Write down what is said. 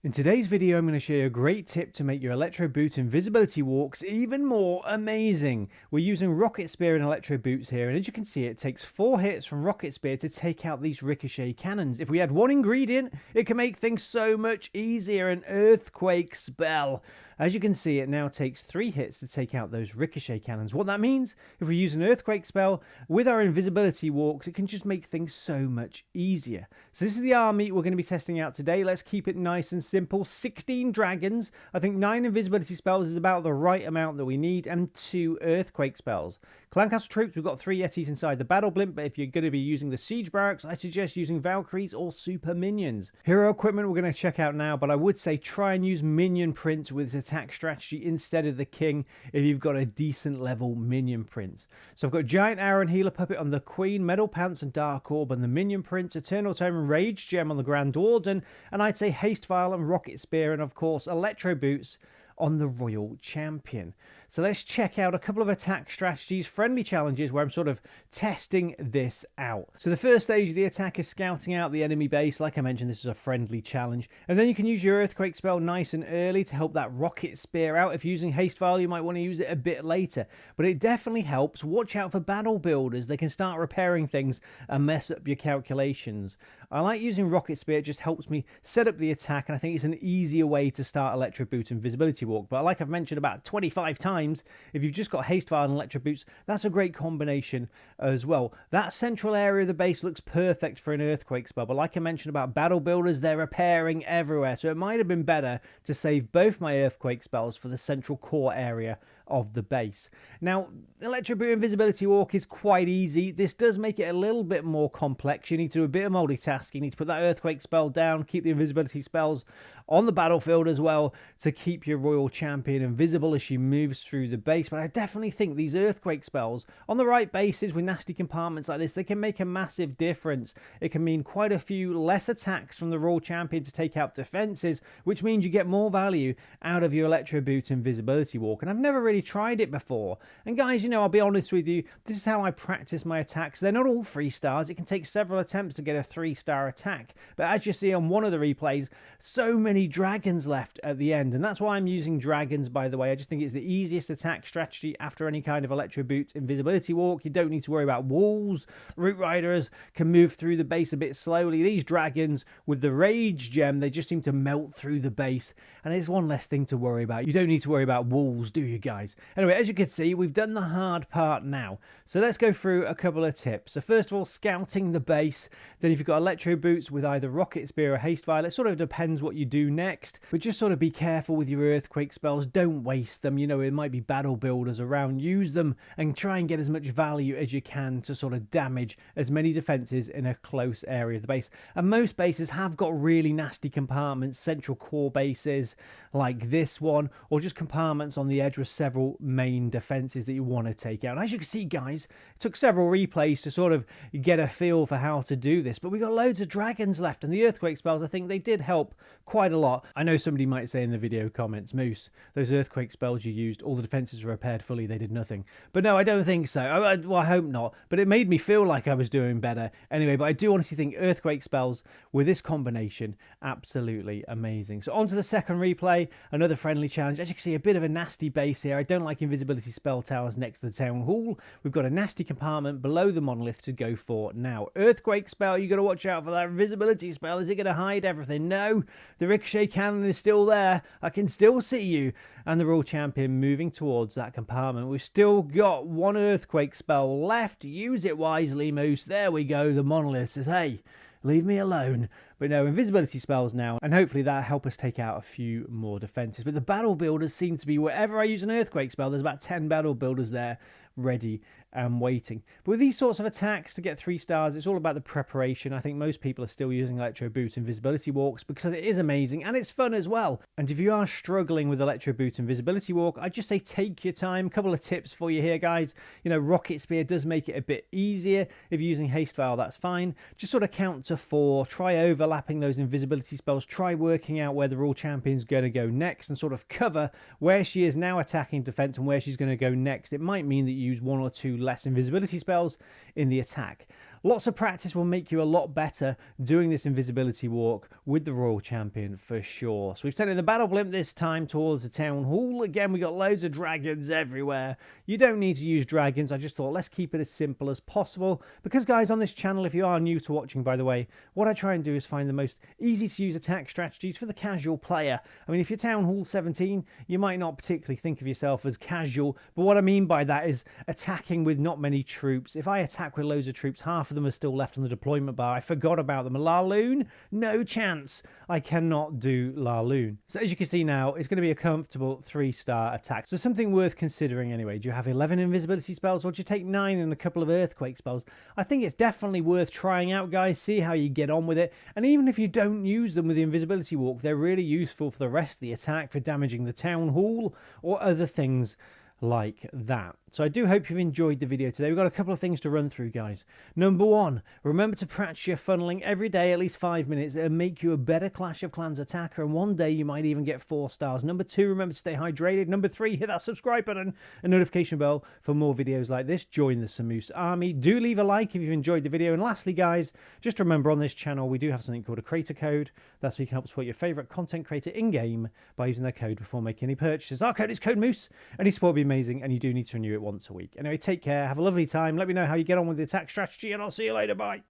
In today's video, I'm going to show you a great tip to make your Electro Boot invisibility walks even more amazing. We're using Rocket Spear and Electro Boots here, and as you can see, it takes 4 hits from Rocket Spear to take out these ricochet cannons. If we had one ingredient, it can make things so much easier, an Earthquake spell. As you can see, it now takes 3 hits to take out those ricochet cannons. What that means, if we use an Earthquake spell with our invisibility walks, it can just make things so much easier. So this is the army we're going to be testing out today. Let's keep it nice and simple. 16 dragons. I think 9 invisibility spells is about the right amount that we need, and 2 Earthquake spells. Clan Castle troops, we've got 3 Yetis inside the battle blimp, but if you're going to be using the siege barracks, I suggest using Valkyries or super minions. Hero equipment we're going to check out now, but I would say try and use Minion Prince with its attack strategy instead of the King if you've got a decent level Minion Prince. So I've got Giant Arrow and Healer Puppet on the Queen, Metal Pants and Dark Orb on the Minion Prince, Eternal Tome and Rage Gem on the Grand Warden, and I'd say Haste Vial and Rocket Spear, and of course Electro Boots on the Royal Champion. So let's check out a couple of attack strategies, friendly challenges where I'm sort of testing this out. So the first stage of the attack is scouting out the enemy base. Like I mentioned, this is a friendly challenge. And then you can use your Earthquake spell nice and early to help that Rocket Spear out. If you're using Haste Vial, you might want to use it a bit later. But it definitely helps. Watch out for battle builders. They can start repairing things and mess up your calculations. I like using Rocket Spear. It just helps me set up the attack, and I think it's an easier way to start Electro Boot and Invisibility Walk. But like I've mentioned about 25 times, if you've just got Haste Vial and Electro Boots, that's a great combination as well. That central area of the base looks perfect for an Earthquake spell, but like I mentioned about battle builders, they're repairing everywhere, so it might have been better to save both my Earthquake spells for the central core area of the base. Now, Electro Boot Invisibility Walk is quite easy. This does make it a little bit more complex. You need to do a bit of multitasking. You need to put that Earthquake spell down, keep the invisibility spells on the battlefield as well to keep your Royal Champion invisible as she moves through the base. But I definitely think these Earthquake spells on the right bases with nasty compartments like this, they can make a massive difference. It can mean quite a few less attacks from the Royal Champion to take out defenses, which means you get more value out of your Electro Boot Invisibility Walk. And I've never really tried it before. And guys, you know, I'll be honest with you, this is how I practice my attacks. They're not all 3 stars. It can take several attempts to get a 3-star attack. But as you see on one of the replays, so many dragons left at the end, and that's why I'm using dragons, by the way. I just think it's the easiest attack strategy after any kind of Electro Boot Invisibility Walk. You don't need to worry about walls. Root Riders can move through the base a bit slowly. These dragons with the Rage Gem, they just seem to melt through the base, and it's one less thing to worry about. You don't need to worry about walls, do you guys? Anyway, as you can see, we've done the hard part now. So let's go through a couple of tips. So first of all, scouting the base. Then if you've got Electro Boots with either Rocket Spear or Haste Vial, it sort of depends what you do next. But just sort of be careful with your Earthquake spells. Don't waste them. You know, it might be battle builders around. Use them and try and get as much value as you can to sort of damage as many defenses in a close area of the base. And most bases have got really nasty compartments, central core bases like this one, or just compartments on the edge with several main defenses that you want to take out. And as you can see, guys, it took several replays to sort of get a feel for how to do this, but we got loads of dragons left, and the Earthquake spells, I think they did help quite a lot. I know somebody might say in the video comments, Moose, those Earthquake spells you used, all the defenses were repaired fully, they did nothing. But no, I don't think so. Well, I hope not, but it made me feel like I was doing better anyway. But I do honestly think Earthquake spells with this combination, absolutely amazing. So on to the second replay, another friendly challenge. As you can see, a bit of a nasty base here. I don't like invisibility spell towers next to the town hall. We've got a nasty compartment below the monolith to go for now. Earthquake spell, you got to watch out for that invisibility spell. Is it going to hide everything? No, the ricochet cannon is still there. I can still see you. And the Royal Champion moving towards that compartment. We've still got 1 Earthquake spell left. Use it wisely, Moose. There we go. The monolith says, hey, leave me alone. But no, invisibility spells now, and hopefully that'll help us take out a few more defenses. But the battle builders seem to be, wherever I use an Earthquake spell, there's about 10 battle builders there ready and waiting. But with these sorts of attacks to get 3 stars, it's all about the preparation. I think most people are still using Electro Boot Invisibility Walks because it is amazing and it's fun as well. And if you are struggling with Electro Boot Invisibility Walk, I'd just say take your time. A couple of tips for you here, guys. You know, Rocket Spear does make it a bit easier. If you're using Haste Vial, that's fine. Just sort of count to 4. Try overlapping those invisibility spells. Try working out where the Royal Champion's going to go next and sort of cover where she is now attacking defense and where she's going to go next. It might mean that you use 1 or 2 less invisibility spells in the attack. lots of practice will make you a lot better doing this invisibility walk with the Royal Champion for sure. So we've sent in the battle blimp this time towards the town hall. Again, we got loads of dragons everywhere. You don't need to use dragons. I just thought let's keep it as simple as possible, because guys, on this channel, if you are new to watching, by the way, what I try and do is find the most easy to use attack strategies for the casual player. I mean, if you're Town Hall 17, you might not particularly think of yourself as casual, but what I mean by that is attacking with not many troops. If I attack with loads of troops, half of them are still left on the deployment bar. I forgot about them. Laloon? No chance. I cannot do Laloon. So as you can see now, it's going to be a comfortable 3-star attack. So something worth considering anyway. Do you have 11 invisibility spells, or do you take 9 and a couple of earthquake spells? I think it's definitely worth trying out, guys. See how you get on with it. And even if you don't use them with the invisibility walk, they're really useful for the rest of the attack, for damaging the town hall or other things like that. So I do hope you've enjoyed the video today. We've got a couple of things to run through, guys. Number one, remember to practice your funneling every day, at least 5 minutes. It'll make you a better Clash of Clans attacker, and one day you might even get 4 stars. Number two, remember to stay hydrated. Number three, hit that subscribe button and notification bell for more videos like this. Join the Samoose army. Do leave a like if you've enjoyed the video. And lastly, guys, just remember on this channel we do have something called a creator code. That's where you can help support your favorite content creator in-game by using their code before making any purchases. Our code is code Moose. Any support would be amazing, and you do need to renew it once a week. Anyway, take care, have a lovely time. Let me know how you get on with the attack strategy, and I'll see you later. Bye.